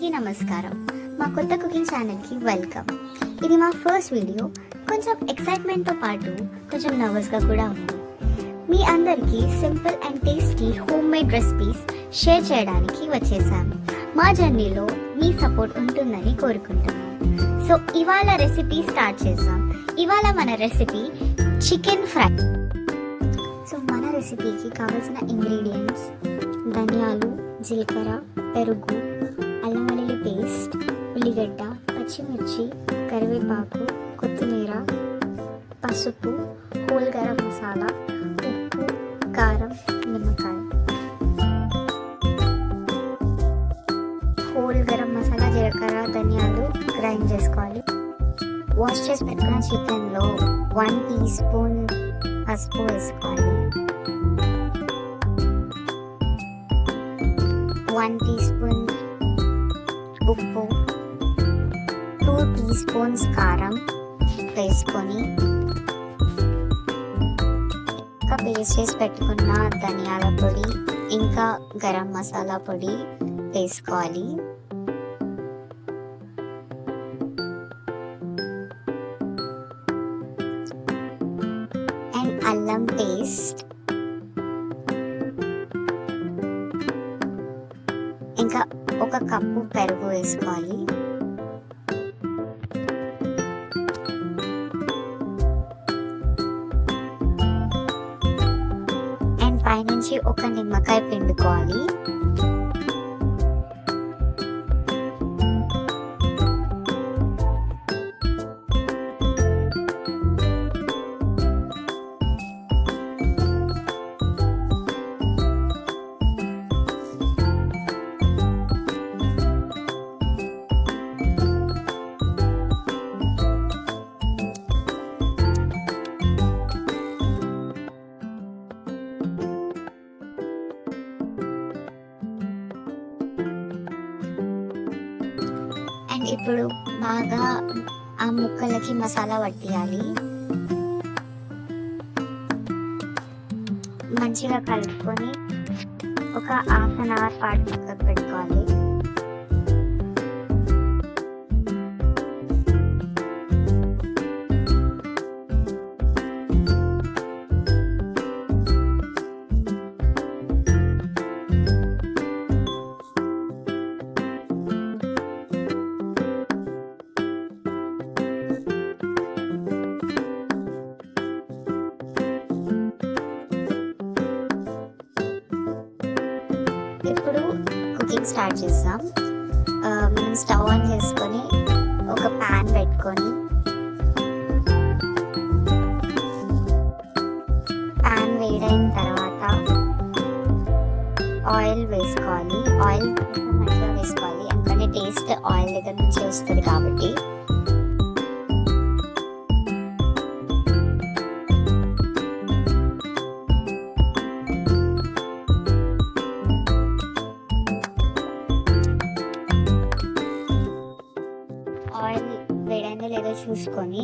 అందరికీ నమస్కారం. మా కొత్త కుకింగ్ ఛానల్కి వెల్కమ్. ఇది మా ఫస్ట్ వీడియో. కొంచెం ఎక్సైట్మెంట్తో పాటు కొంచెం నర్వస్గా కూడా ఉంది. మీ అందరికీ simple and tasty home made recipes share చేయడానికి వచ్చేసాము. మా జర్నీలో మీ సపోర్ట్ ఉంటుందని కోరుకుంటున్నాం. సో ఇవాళ రెసిపీ స్టార్ట్ చేద్దాం. ఇవాళ మన రెసిపీ చికెన్ ఫ్రై. సో మన రెసిపీకి కావాల్సిన ఇంగ్రీడియంట్స్ ధనియాలు, జీలకర్ర, పెరుగు, అల్లం వెల్లుల్లి పేస్ట్, ఉల్లిగడ్డ, పచ్చిమిర్చి, కరివేపాకు, కొత్తిమీర, పసుపు, హోల్ గరం మసాలా, ఉప్పు, కారం, నిమ్మకాయ. హోల్ గరం మసాలా, జీలకర్ర, ధనియాలు గ్రైండ్ చేసుకోవాలి. వాష్ చేసి పెట్టుకున్న చికెన్లో 1 టీ స్పూన్ పసుపు వేసుకోవాలి, 1 టీ స్పూన్ ఉప్పు, 2 టీ స్పూన్స్ కారం వేసుకొని ఇంకా పేస్ట్ చేసి పెట్టుకున్న ధనియాల పొడి ఇంకా గరం మసాలా పొడి వేసుకోవాలి. అండ్ అల్లం పేస్ట్, ఇంకా 1 కప్పు పెరుగు వేసుకోవాలి. అండ్ పైనుంచి 1 నిమ్మకాయ పిండుకోవాలి. అండ్ ఇప్పుడు బాగా ఆ ముక్కలకి మసాలా పట్టియాలి. మంచిగా కలుపుకొని ఒక 1/2 అవర్ పాటు పక్కకు పెట్టుకోవాలి. ఇప్పుడు కుకింగ్ స్టార్ట్ చేద్దాం. మనం స్టవ్ ఆన్ చేసుకొని ఒక ప్యాన్ పెట్టుకొని ప్యాన్ వేడైన తర్వాత ఆయిల్ వేసుకోవాలి. ఆయిల్ మంచిగా వేసుకోవాలి, ఎందుకంటే టేస్ట్ ఆయిల్ దగ్గర నుంచి వస్తుంది కాబట్టి. ఆయిల్ వేడైందో లేదో చూసుకొని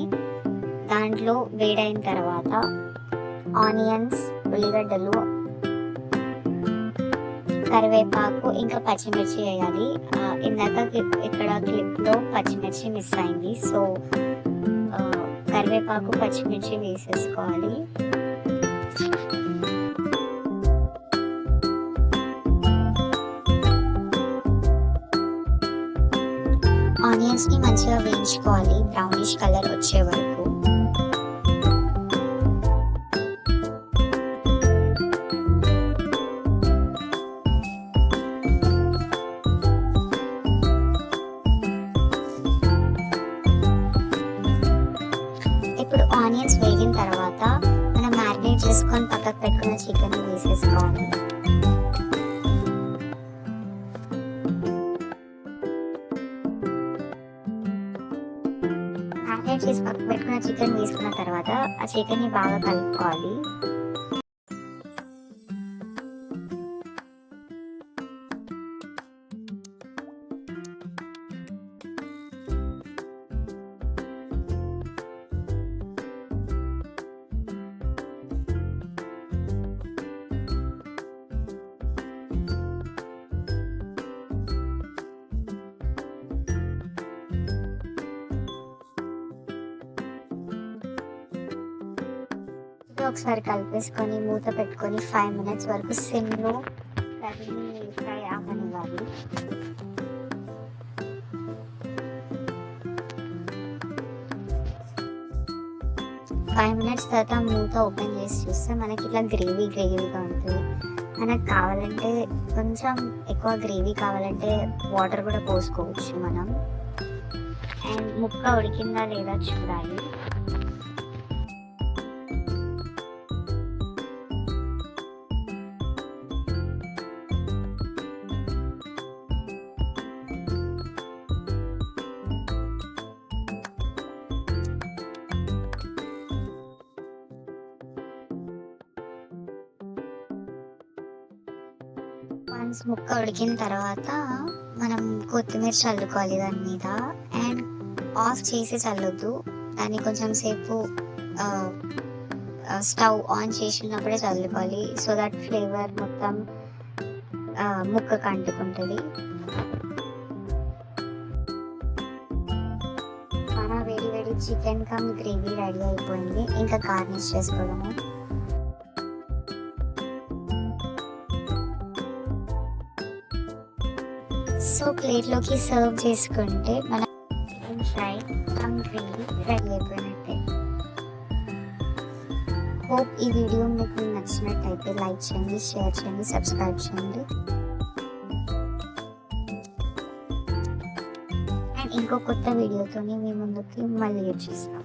దాంట్లో వేడైన తర్వాత ఆనియన్స్, ఉల్లిగడ్డలు, కరివేపాకు ఇంకా పచ్చిమిర్చి వేయాలి. ఇందాక ఇక్కడ క్లిప్లో పచ్చిమిర్చి మిస్ అయింది, సో కరివేపాకు, పచ్చిమిర్చి వేసేసుకోవాలి. ఆనియన్స్ ని మంచిగా వేయించుకోవాలి, బ్రౌనిష్ కలర్ వచ్చే వరకు. ఇప్పుడు ఆనియన్స్ వేగిన తర్వాత మనం మ్యారినేట్ చేసుకొని పక్కకు పెట్టుకున్న చికెన్ వేసేసుకోవాలి. మ్యారినేట్ చేసి పక్కకు పెట్టుకున్న చికెన్ వేసుకున్న తర్వాత ఆ చికెన్ని బాగా కలుపుకోవాలి. మంచిగా ఒకసారి కలిపేసుకొని మూత పెట్టుకొని 5 minutes వరకు సిమ్లో కర్రీని ఫ్రై అవ్వనివ్వాలి. 5 minutes తర్వాత మూత ఓపెన్ చేసి చూస్తే మనకి ఇట్లా గ్రేవీగా ఉంటుంది. మనకు కావాలంటే కొంచెం ఎక్కువ గ్రేవీ కావాలంటే వాటర్ కూడా పోసుకోవచ్చు మనం. అండ్ ముక్క ఉడికిందా లేదా చూడాలి. వన్స్ ముక్క ఉడికిన తర్వాత మనం కొత్తిమీర చల్లుకోవాలి దాని మీద. అండ్ ఆఫ్ చేసి చల్లొద్దు, దాన్ని కొంచెం సేపు స్టవ్ ఆన్ చేసినప్పుడే చల్లుకోవాలి. సో దట్ ఫ్లేవర్ మొత్తం ముక్కకు అంటుకుంటుంది. మన వేడి వేడి చికెన్ కమ్ గ్రేవీ రెడీ అయిపోయింది. ఇంకా గార్నిష్ చేసుకోవడము. సో ప్లేట్లోకి సర్వ్ చేసుకుంటే మన chicken fry come gravy ready అయిపోయినట్టే. హోప్ ఈ వీడియో మీకు నచ్చినట్టయితే లైక్ చేయండి, షేర్ చేయండి, సబ్స్క్రైబ్ చేయండి. అండ్ ఇంకో కొత్త వీడియోతోని మీ ముందుకి మళ్ళీ వచ్చేస్తాం.